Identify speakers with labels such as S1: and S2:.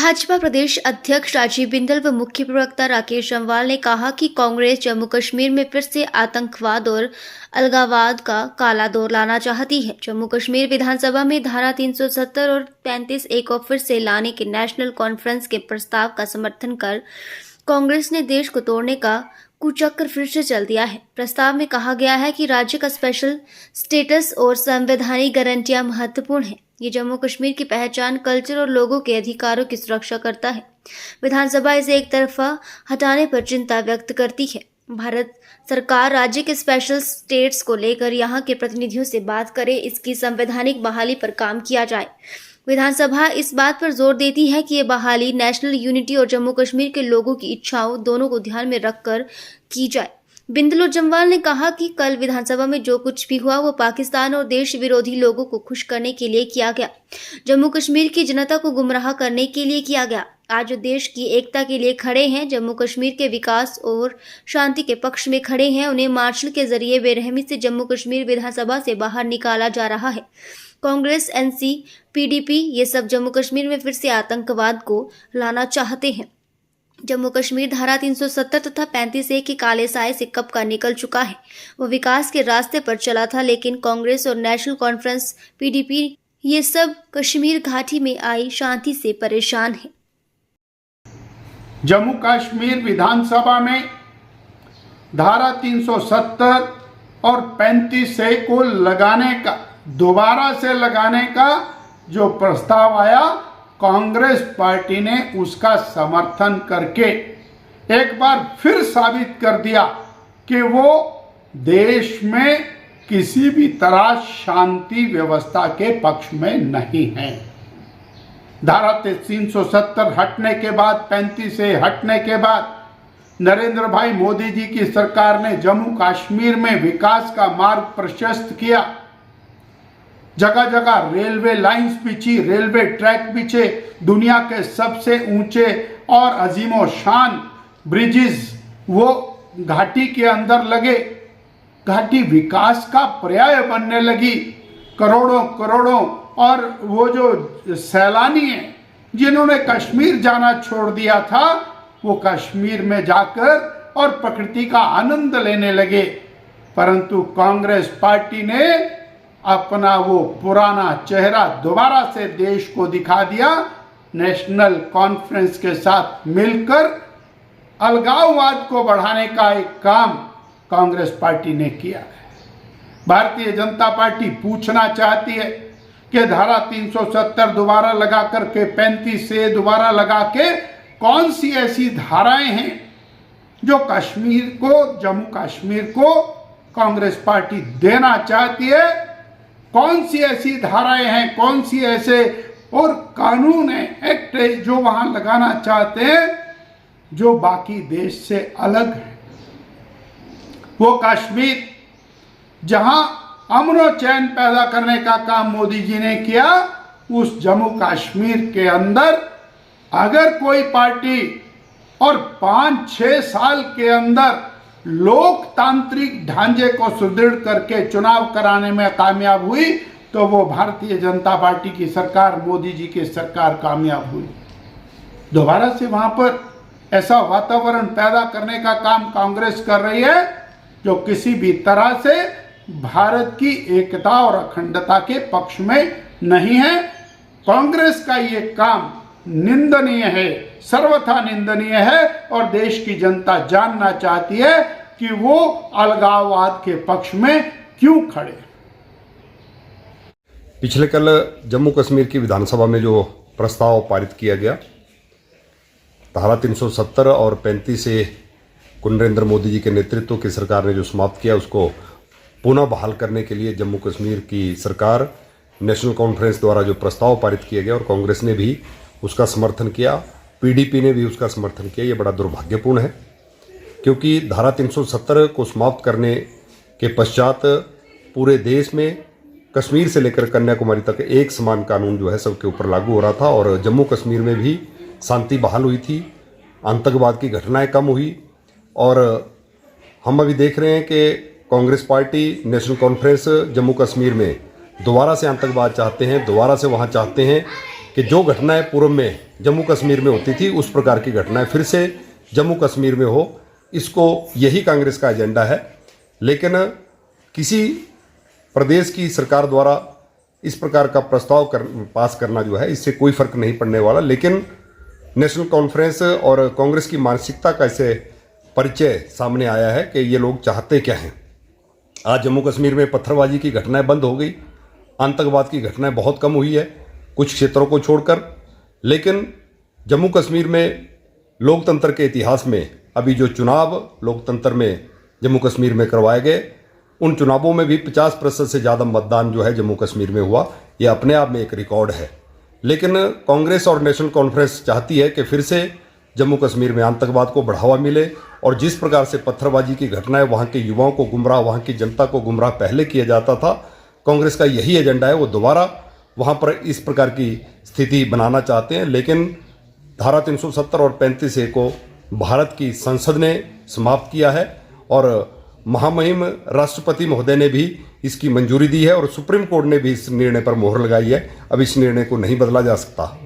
S1: भाजपा प्रदेश अध्यक्ष राजीव बिंदल व मुख्य प्रवक्ता राकेश जम्वाल ने कहा कि कांग्रेस जम्मू कश्मीर में फिर से आतंकवाद और अलगाववाद का काला दौर लाना चाहती है। जम्मू कश्मीर विधानसभा में धारा 370 और 35A को फिर से लाने के नेशनल कॉन्फ्रेंस के प्रस्ताव का समर्थन कर कांग्रेस ने देश को तोड़ने का कुचक्र फिर से चल दिया है। प्रस्ताव में कहा गया है कि राज्य का स्पेशल स्टेटस और संवैधानिक गारंटियां महत्वपूर्ण है। ये जम्मू कश्मीर की पहचान, कल्चर और लोगों के अधिकारों की सुरक्षा करता है। विधानसभा इसे एक तरफा हटाने पर चिंता व्यक्त करती है। भारत सरकार राज्य के स्पेशल स्टेट्स को लेकर यहां के प्रतिनिधियों से बात करे, इसकी संवैधानिक बहाली पर काम किया जाए। विधानसभा इस बात पर जोर देती है कि ये बहाली नेशनल यूनिटी और जम्मू कश्मीर के लोगों की इच्छाओं दोनों को ध्यान में रखकर की जाए। बिंदल और जम्वाल ने कहा कि कल विधानसभा में जो कुछ भी हुआ वो पाकिस्तान और देश विरोधी लोगों को खुश करने के लिए किया गया, जम्मू कश्मीर की जनता को गुमराह करने के लिए किया गया। आज जो देश की एकता के लिए खड़े हैं, जम्मू कश्मीर के विकास और शांति के पक्ष में खड़े हैं, उन्हें मार्शल के जरिए बेरहमी से जम्मू कश्मीर विधानसभा से बाहर निकाला जा रहा है। कांग्रेस, NC, PDP ये सब जम्मू कश्मीर में फिर से आतंकवाद को लाना चाहते हैं। जम्मू कश्मीर धारा 370 तथा 35A के काले साए से कब का निकल चुका है। वो विकास के रास्ते पर चला था, लेकिन कांग्रेस और नेशनल कॉन्फ्रेंस PDP ये सब कश्मीर घाटी में आई शांति से परेशान है।
S2: जम्मू कश्मीर विधानसभा में धारा 370 और 35A को दोबारा से लगाने का जो प्रस्ताव आया, कांग्रेस पार्टी ने उसका समर्थन करके एक बार फिर साबित कर दिया कि वो देश में किसी भी तरह शांति व्यवस्था के पक्ष में नहीं है। धारा 370 हटने के बाद, 35A हटने के बाद नरेंद्र भाई मोदी जी की सरकार ने जम्मू कश्मीर में विकास का मार्ग प्रशस्त किया। जगह जगह रेलवे लाइंस बिछी, रेलवे ट्रैक बिछे, दुनिया के सबसे ऊंचे और अजीमो शान ब्रिजेस वो घाटी के अंदर लगे। घाटी विकास का पर्याय बनने लगी। करोड़ों करोड़ों और वो जो सैलानी हैं जिन्होंने कश्मीर जाना छोड़ दिया था, वो कश्मीर में जाकर और प्रकृति का आनंद लेने लगे। परंतु कांग्रेस पार्टी ने अपना वो पुराना चेहरा दोबारा से देश को दिखा दिया। नेशनल कॉन्फ्रेंस के साथ मिलकर अलगाववाद को बढ़ाने का एक काम कांग्रेस पार्टी ने किया है। भारतीय जनता पार्टी पूछना चाहती है कि धारा 370 दोबारा लगा करके, 35A दोबारा लगा के कौन सी ऐसी धाराएं हैं जो कश्मीर को, जम्मू कश्मीर को कांग्रेस पार्टी देना चाहती है। कौन सी ऐसी धाराएं हैं, कौन सी ऐसे और कानून है, एक्ट है जो वहां लगाना चाहते हैं जो बाकी देश से अलग है। वो कश्मीर जहां अमन और चैन पैदा करने का काम मोदी जी ने किया, उस जम्मू कश्मीर के अंदर अगर कोई पार्टी और 5-6 साल के अंदर लोकतांत्रिक ढांचे को सुदृढ़ करके चुनाव कराने में कामयाब हुई, तो वो भारतीय जनता पार्टी की सरकार, मोदी जी की सरकार कामयाब हुई। दोबारा से वहां पर ऐसा वातावरण पैदा करने का काम कांग्रेस कर रही है जो किसी भी तरह से भारत की एकता और अखंडता के पक्ष में नहीं है। कांग्रेस का ये काम निंदनीय है, सर्वथा निंदनीय है और देश की जनता जानना चाहती है कि वो अलगाववाद के पक्ष में क्यों खड़े।
S3: पिछले कल जम्मू कश्मीर की विधानसभा में जो प्रस्ताव पारित किया गया, धारा 370 और 35A को नरेंद्र मोदी जी के नेतृत्व की सरकार ने जो समाप्त किया, उसको पुनः बहाल करने के लिए जम्मू कश्मीर की सरकार, नेशनल कॉन्फ्रेंस द्वारा जो प्रस्ताव पारित किया गया और कांग्रेस ने भी उसका समर्थन किया, PDP ने भी उसका समर्थन किया। ये बड़ा दुर्भाग्यपूर्ण है, क्योंकि धारा 370 को समाप्त करने के पश्चात पूरे देश में कश्मीर से लेकर कन्याकुमारी तक एक समान कानून जो है सबके ऊपर लागू हो रहा था और जम्मू कश्मीर में भी शांति बहाल हुई थी, आतंकवाद की घटनाएं कम हुई। और हम अभी देख रहे हैं कि Congress party, national conference Jammu Kashmir में दोबारा से आतंकवाद चाहते हैं, दोबारा से वहाँ चाहते हैं कि जो घटनाएं पूर्व में जम्मू कश्मीर में होती थी उस प्रकार की घटनाएं फिर से जम्मू कश्मीर में हो, इसको यही कांग्रेस का एजेंडा है। लेकिन किसी प्रदेश की सरकार द्वारा इस प्रकार का प्रस्ताव पास करना जो है, इससे कोई फर्क नहीं पड़ने वाला। लेकिन नेशनल कॉन्फ्रेंस और कांग्रेस की मानसिकता का इससे परिचय सामने आया है कि ये लोग चाहते क्या हैं। आज जम्मू कश्मीर में पत्थरबाजी की घटनाएं बंद हो गई, आतंकवाद की घटनाएं बहुत कम हुई है कुछ क्षेत्रों को छोड़कर। लेकिन जम्मू कश्मीर में लोकतंत्र के इतिहास में अभी जो चुनाव लोकतंत्र में जम्मू कश्मीर में करवाए गए, उन चुनावों में भी 50% से ज़्यादा मतदान जो है जम्मू कश्मीर में हुआ। ये अपने आप में एक रिकॉर्ड है। लेकिन कांग्रेस और नेशनल कॉन्फ्रेंस चाहती है कि फिर से जम्मू कश्मीर में आतंकवाद को बढ़ावा मिले, और जिस प्रकार से पत्थरबाजी की घटनाएं वहाँ के युवाओं को गुमराह, वहाँ की जनता को गुमराह पहले किया जाता था, कांग्रेस का यही एजेंडा है। वो दोबारा वहाँ पर इस प्रकार की स्थिति बनाना चाहते हैं। लेकिन धारा 370 और 35A को भारत की संसद ने समाप्त किया है, और महामहिम राष्ट्रपति महोदय ने भी इसकी मंजूरी दी है, और सुप्रीम कोर्ट ने भी इस निर्णय पर मोहर लगाई है। अब इस निर्णय को नहीं बदला जा सकता।